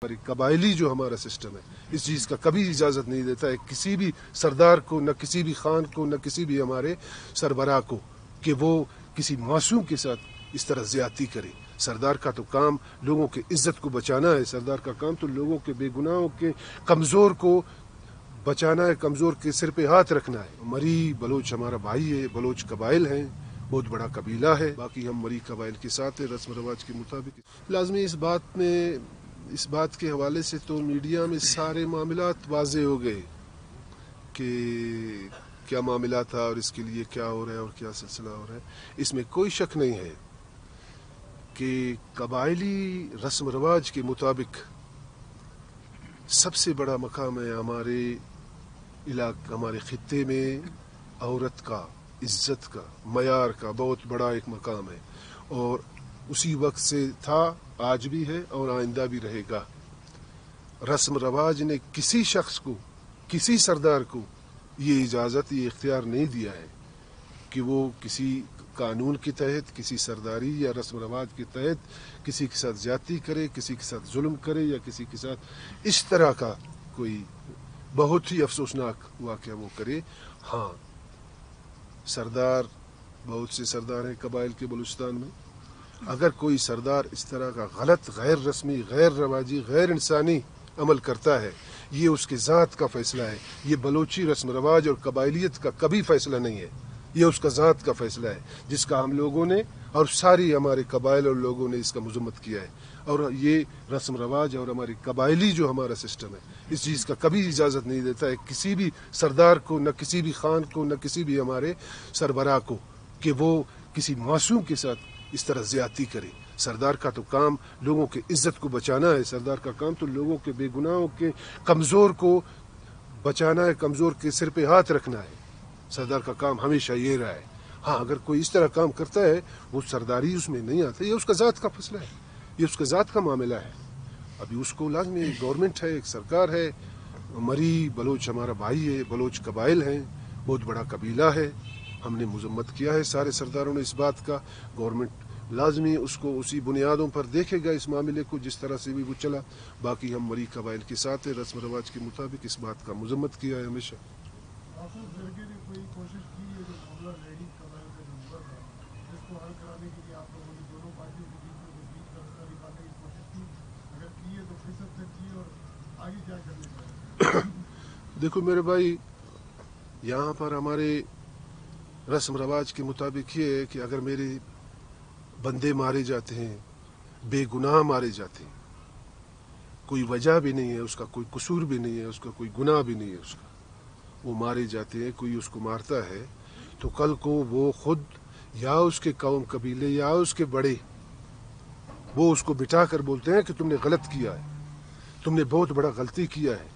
ہماری قبائلی جو ہمارا سسٹم ہے اس چیز کا کبھی اجازت نہیں دیتا ہے کسی بھی سردار کو، نہ کسی بھی خان کو، نہ کسی بھی ہمارے سربراہ کو کہ وہ کسی معصوم کے ساتھ اس طرح زیادتی کرے۔ سردار کا تو کام لوگوں کی عزت کو بچانا ہے، سردار کا کام تو لوگوں کے بے گناہوں کے کمزور کو بچانا ہے، کمزور کے سر پہ ہاتھ رکھنا ہے۔ مری بلوچ ہمارا بھائی ہے، بلوچ قبائل ہیں، بہت بڑا قبیلہ ہے، باقی ہم مری قبائل کے ساتھ ہیں رسم و رواج کے مطابق۔ لازمی اس بات کے حوالے سے تو میڈیا میں سارے معاملات واضح ہو گئے کہ کیا معاملہ تھا اور اس کے لیے کیا ہو رہا ہے اور کیا سلسلہ ہو رہا ہے۔ اس میں کوئی شک نہیں ہے کہ قبائلی رسم و رواج کے مطابق سب سے بڑا مقام ہے ہمارے خطے میں عورت کا، عزت کا، معیار کا بہت بڑا ایک مقام ہے، اور اسی وقت سے تھا، آج بھی ہے اور آئندہ بھی رہے گا۔ رسم رواج نے کسی شخص کو، کسی سردار کو یہ اجازت، یہ اختیار نہیں دیا ہے کہ وہ کسی قانون کے تحت، کسی سرداری یا رسم رواج کے تحت کسی کے ساتھ زیادتی کرے، کسی کے ساتھ ظلم کرے، یا کسی کے ساتھ اس طرح کا کوئی بہت ہی افسوسناک واقعہ وہ کرے۔ ہاں، بہت سے سردار ہیں قبائل کے بلوچستان میں، اگر کوئی سردار اس طرح کا غلط، غیر رسمی، غیر رواجی، غیر انسانی عمل کرتا ہے، یہ اس کے ذات کا فیصلہ ہے، یہ بلوچی رسم رواج اور قبائلیت کا کبھی فیصلہ نہیں ہے، یہ اس کا ذات کا فیصلہ ہے، جس کا ہم لوگوں نے اور ساری ہمارے قبائل اور لوگوں نے اس کا مذمت کیا ہے۔ اور یہ رسم رواج اور ہماری قبائلی جو ہمارا سسٹم ہے اس چیز کا کبھی اجازت نہیں دیتا ہے کسی بھی سردار کو، نہ کسی بھی خان کو، نہ کسی بھی ہمارے سربراہ کو کہ وہ کسی معصوم کے ساتھ اس طرح زیادتی کرے۔ سردار کا تو کام لوگوں کی عزت کو بچانا ہے، سردار کا کام تو لوگوں کے بے گناہوں کے کمزور کو بچانا ہے، کمزور کے سر پہ ہاتھ رکھنا ہے۔ سردار کا کام ہمیشہ یہ رہا ہے۔ ہاں، اگر کوئی اس طرح کام کرتا ہے وہ سرداری اس میں نہیں آتا، یہ اس کا ذات کا فیصلہ ہے، یہ اس کا ذات کا معاملہ ہے۔ ابھی اس کو لازمی ایک گورنمنٹ ہے، ایک سرکار ہے۔ مری بلوچ ہمارا بھائی ہے، بلوچ قبائل ہیں، بہت بڑا قبیلہ ہے، ہم نے مذمت کیا ہے سارے سرداروں نے اس بات کا۔ گورنمنٹ لازمی اس کو اسی بنیادوں پر دیکھے گا اس معاملے کو جس طرح سے بھی وہ چلا۔ باقی ہم مری قبائل کے ساتھ ہیں، رسم و رواج کے مطابق اس بات کا مذمت کیا ہے ہمیشہ۔ دیکھو میرے بھائی، یہاں پر ہمارے رسم رواج کے مطابق یہ ہے کہ اگر میرے بندے مارے جاتے ہیں، بے گناہ مارے جاتے ہیں، کوئی وجہ بھی نہیں ہے اس کا، کوئی قصور بھی نہیں ہے اس کا، کوئی گناہ بھی نہیں ہے اس کا، وہ مارے جاتے ہیں، کوئی اس کو مارتا ہے تو کل کو وہ خود یا اس کے قوم قبیلے یا اس کے بڑے وہ اس کو بٹھا کر بولتے ہیں کہ تم نے غلط کیا ہے، تم نے بہت بڑا غلطی کیا ہے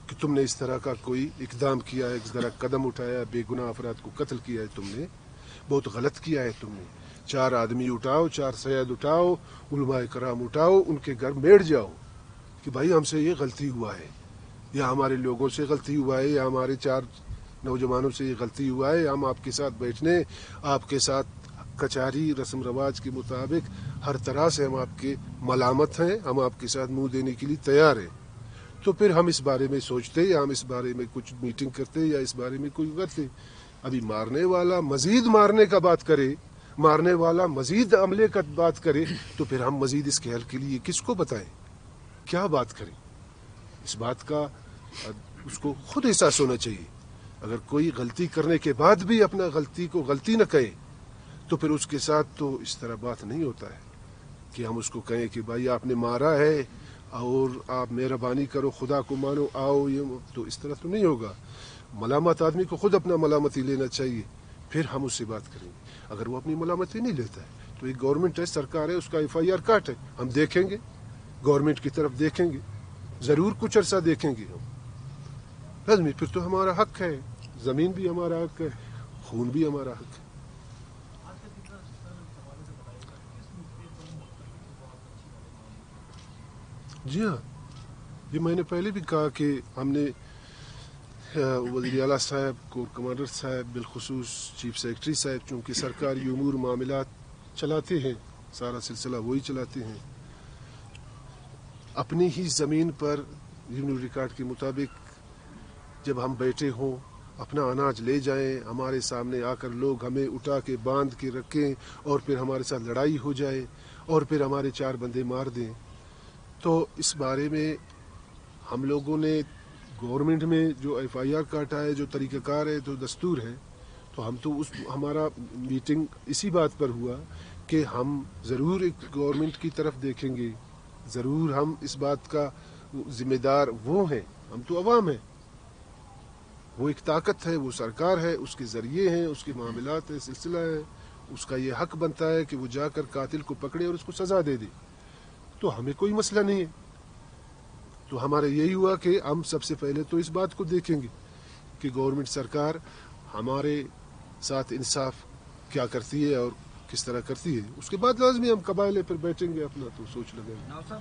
کہ تم نے اس طرح کا کوئی اقدام کیا ہے، اس طرح قدم اٹھایا، بے گناہ افراد کو قتل کیا ہے، تم نے بہت غلط کیا ہے، تم نے 4 آدمی اٹھاؤ، 4 سید اٹھاؤ، علماء کرام اٹھاؤ، ان کے گھر بیٹھ جاؤ کہ بھائی ہم سے یہ غلطی ہوا ہے، یا ہمارے لوگوں سے غلطی ہوا ہے، یا ہمارے 4 نوجوانوں سے یہ غلطی ہوا ہے، ہم آپ کے ساتھ بیٹھنے، آپ کے ساتھ کچہری رسم رواج کے مطابق ہر طرح سے ہم آپ کے ملامت ہیں، ہم آپ کے ساتھ منہ دینے کے لیے تیار ہیں۔ تو پھر ہم اس بارے میں سوچتے یا ہم اس بارے میں کچھ میٹنگ کرتے یا اس بارے میں کوئی کرتے۔ ابھی مارنے والا مزید مارنے کا بات کرے، مارنے والا مزید عملے کا بات کرے تو پھر ہم مزید اس کے حل کے لیے کس کو بتائیں، کیا بات کریں؟ اس بات کا اس کو خود احساس ہونا چاہیے۔ اگر کوئی غلطی کرنے کے بعد بھی اپنا غلطی کو غلطی نہ کہے تو پھر اس کے ساتھ تو اس طرح بات نہیں ہوتا ہے کہ ہم اس کو کہیں کہ بھائی آپ نے مارا ہے اور آپ مہربانی کرو، خدا کو مانو، آؤ، یہ تو اس طرح تو نہیں ہوگا۔ ملامت آدمی کو خود اپنا ملامتی لینا چاہیے، پھر ہم اس سے بات کریں گے۔ اگر وہ اپنی ملامتی نہیں لیتا ہے تو ایک گورنمنٹ ہے، سرکار ہے، اس کا FIR کاٹ ہے، ہم دیکھیں گے، گورنمنٹ کی طرف دیکھیں گے، ضرور کچھ عرصہ دیکھیں گے ہم۔ لازمی پھر تو ہمارا حق ہے، زمین بھی ہمارا حق ہے، خون بھی ہمارا حق ہے۔ جی ہاں، یہ میں نے پہلے بھی کہا کہ ہم نے وزیر اعلیٰ صاحب، کور کمانڈر صاحب، بالخصوص چیف سیکرٹری صاحب، چونکہ سرکاری امور معاملات چلاتے ہیں، سارا سلسلہ وہی چلاتے ہیں، اپنی ہی زمین پر ریونیو ریکارڈ کے مطابق جب ہم بیٹھے ہوں اپنا اناج لے جائیں، ہمارے سامنے آ کر لوگ ہمیں اٹھا کے باندھ کے رکھیں اور پھر ہمارے ساتھ لڑائی ہو جائے اور پھر ہمارے 4 بندے مار دیں، تو اس بارے میں ہم لوگوں نے گورنمنٹ میں جو FIR کاٹا ہے، جو طریقہ کار ہے، جو دستور ہے، تو ہم تو ہمارا میٹنگ اسی بات پر ہوا کہ ہم ضرور ایک گورنمنٹ کی طرف دیکھیں گے، ضرور ہم اس بات کا ذمہ دار وہ ہیں، ہم تو عوام ہیں، وہ ایک طاقت ہے، وہ سرکار ہے، اس کے ذریعے ہیں، اس کے معاملات ہے، سلسلہ ہے، اس کا یہ حق بنتا ہے کہ وہ جا کر قاتل کو پکڑے اور اس کو سزا دے دے، تو ہمیں کوئی مسئلہ نہیں ہے۔ تو ہمارا یہی ہوا کہ ہم سب سے پہلے تو اس بات کو دیکھیں گے کہ گورنمنٹ سرکار ہمارے ساتھ انصاف کیا کرتی ہے اور کس طرح کرتی ہے، اس کے بعد لازمی ہم قبائل پر بیٹھیں گے، اپنا تو سوچ لگائیں گے۔